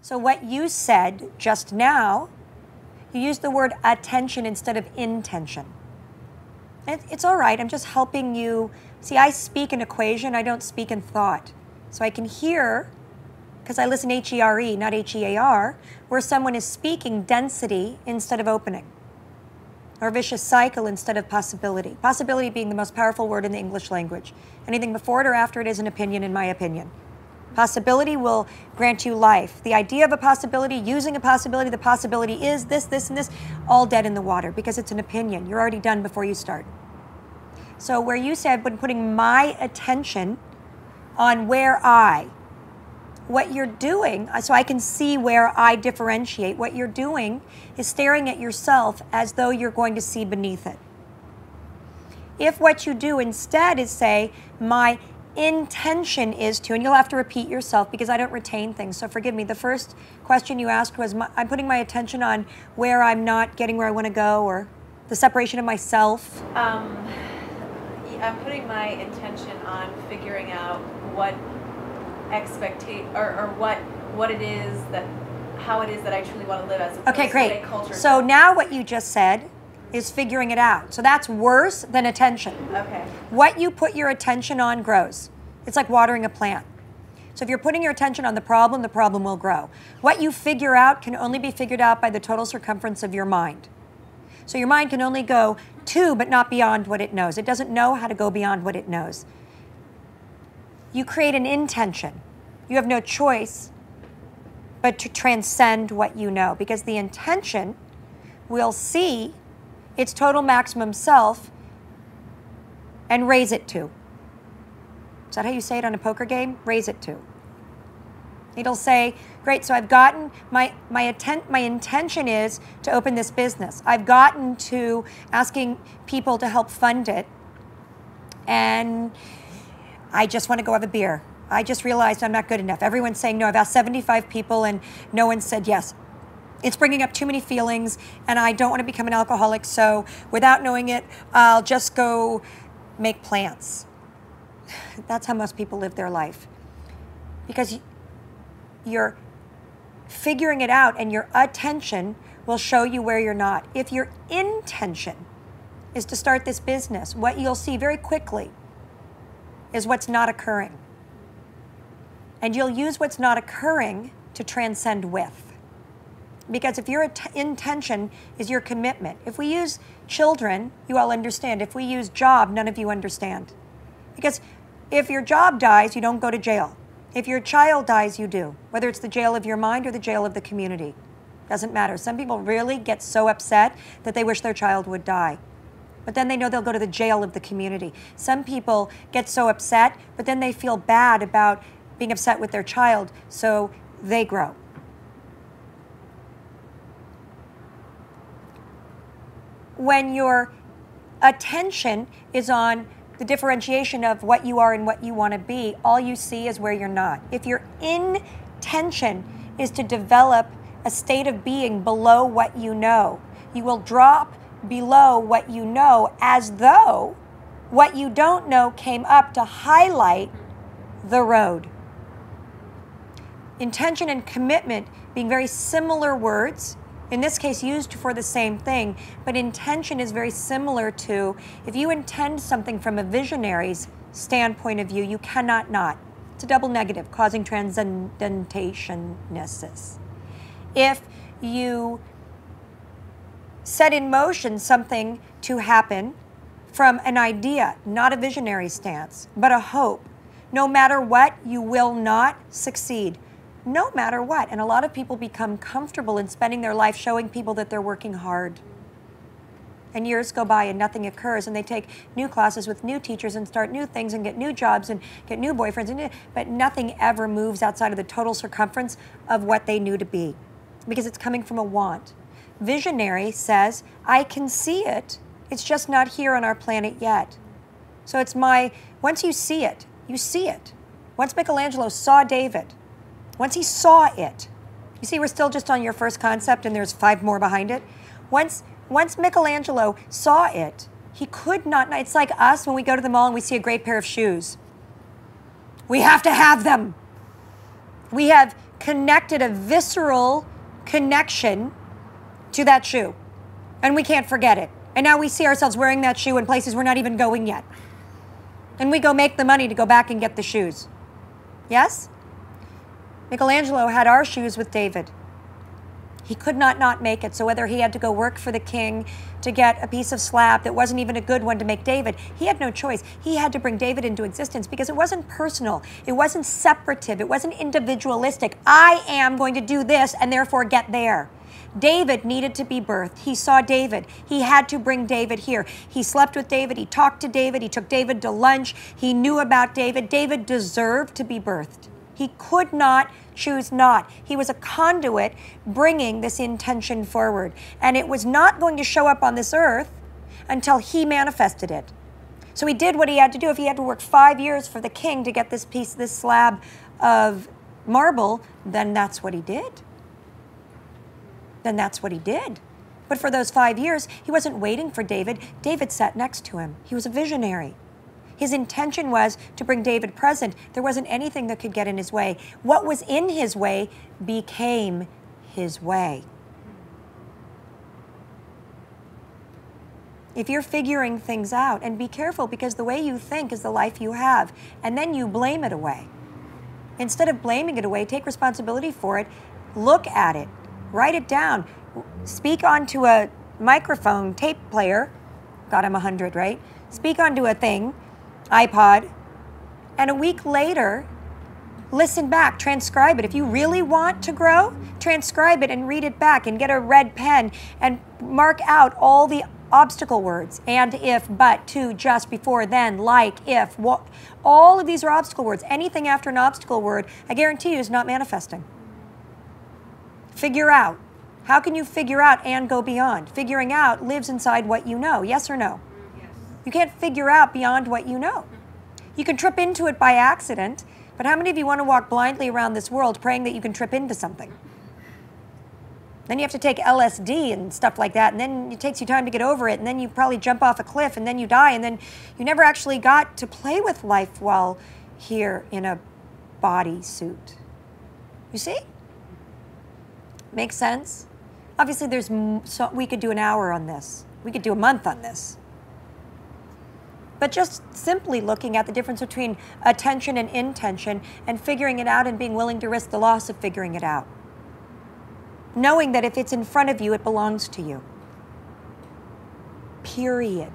So what you said just now, you used the word attention instead of intention. It's all right. I'm just helping you. See, I speak in equation. I don't speak in thought. So I can hear, because I listen H-E-R-E, not H-E-A-R, where someone is speaking density instead of opening, or vicious cycle instead of possibility. Possibility being the most powerful word in the English language. Anything before it or after it is an opinion, in my opinion. Possibility will grant you life. The idea of a possibility, using a possibility, the possibility is this, this, and this, all dead in the water because it's an opinion. You're already done before you start. So where you said, when putting my attention on what you're doing, so I can see where I differentiate, what you're doing is staring at yourself as though you're going to see beneath it. If what you do instead is say, my intention is to, and you'll have to repeat yourself because I don't retain things, so forgive me. The first question you asked was, I'm putting my attention on where I'm not getting where I want to go, or the separation of myself. I'm putting my intention on figuring out what what it is that, how it is that I truly want to live as a person. Okay, great. A culture. So now what you just said is figuring it out. So that's worse than attention. Okay. What you put your attention on grows. It's like watering a plant. So if you're putting your attention on the problem will grow. What you figure out can only be figured out by the total circumference of your mind. So your mind can only go to, but not beyond what it knows. It doesn't know how to go beyond what it knows. You create an intention. You have no choice but to transcend what you know, because the intention will see its total maximum self and raise it to. Is that how you say it on a poker game? Raise it to. It'll say, great, so I've gotten, my intention is to open this business. I've gotten to asking people to help fund it, and I just want to go have a beer. I just realized I'm not good enough. Everyone's saying no. I've asked 75 people and no one said yes. It's bringing up too many feelings and I don't want to become an alcoholic, so without knowing it, I'll just go make plants. That's how most people live their life. Because you're figuring it out and your attention will show you where you're not. If your intention is to start this business, what you'll see very quickly is what's not occurring. And you'll use what's not occurring to transcend with. Because if your intention is your commitment, if we use children, you all understand. If we use job, none of you understand. Because if your job dies, you don't go to jail. If your child dies, you do. Whether it's the jail of your mind or the jail of the community. Doesn't matter. Some people really get so upset that they wish their child would die. But then they know they'll go to the jail of the community. Some people get so upset, but then they feel bad about being upset with their child, so they grow. When your attention is on the differentiation of what you are and what you want to be, all you see is where you're not. If your intention is to develop a state of being below what you know, you will drop below what you know as though what you don't know came up to highlight the road. Intention and commitment being very similar words, in this case used for the same thing, but intention is very similar to, if you intend something from a visionary's standpoint of view, you cannot not. It's a double negative, causing transcendentationnesses. If you set in motion something to happen from an idea, not a visionary stance, but a hope, no matter what, you will not succeed. No matter what. And a lot of people become comfortable in spending their life showing people that they're working hard. And years go by and nothing occurs, and they take new classes with new teachers and start new things and get new jobs and get new boyfriends, but nothing ever moves outside of the total circumference of what they knew to be, because it's coming from a want. Visionary says, I can see it, it's just not here on our planet yet. So it's once you see it, you see it. Once Michelangelo saw David, once he saw it, you see we're still just on your first concept and there's 5 more behind it. Once Michelangelo saw it, he could not, it's like us when we go to the mall and we see a great pair of shoes. We have to have them. We have connected a visceral connection to that shoe. And we can't forget it. And now we see ourselves wearing that shoe in places we're not even going yet. And we go make the money to go back and get the shoes. Yes? Michelangelo had our shoes with David. He could not make it. So whether he had to go work for the king to get a piece of slab that wasn't even a good one to make David, he had no choice. He had to bring David into existence because it wasn't personal. It wasn't separative. It wasn't individualistic. I am going to do this and therefore get there. David needed to be birthed. He saw David. He had to bring David here. He slept with David. He talked to David. He took David to lunch. He knew about David. David deserved to be birthed. He could not choose not. He was a conduit bringing this intention forward. And it was not going to show up on this earth until he manifested it. So he did what he had to do. If he had to work 5 years for the king to get this piece, this slab of marble, then that's what he did. Then that's what he did. But for those 5 years, he wasn't waiting for David. David sat next to him. He was a visionary. His intention was to bring David present. There wasn't anything that could get in his way. What was in his way became his way. If you're figuring things out, and be careful because the way you think is the life you have, and then you blame it away. Instead of blaming it away, take responsibility for it, look at it. Write it down. Speak onto a microphone, tape player. God, I'm 100, right? Speak onto a thing, iPod, and a week later, listen back, transcribe it. If you really want to grow, transcribe it and read it back and get a red pen and mark out all the obstacle words. And, if, but, to, just, before, then, like, if, what. All of these are obstacle words. Anything after an obstacle word, I guarantee you, is not manifesting. Figure out. How can you figure out and go beyond? Figuring out lives inside what you know. Yes or no? Yes. You can't figure out beyond what you know. You can trip into it by accident, but how many of you want to walk blindly around this world praying that you can trip into something? Then you have to take LSD and stuff like that, and then it takes you time to get over it, and then you probably jump off a cliff, and then you die, and then you never actually got to play with life while here in a bodysuit. You see? Makes sense? Obviously, we could do an hour on this. We could do a month on this. But just simply looking at the difference between attention and intention and figuring it out and being willing to risk the loss of figuring it out. Knowing that if it's in front of you, it belongs to you. Period.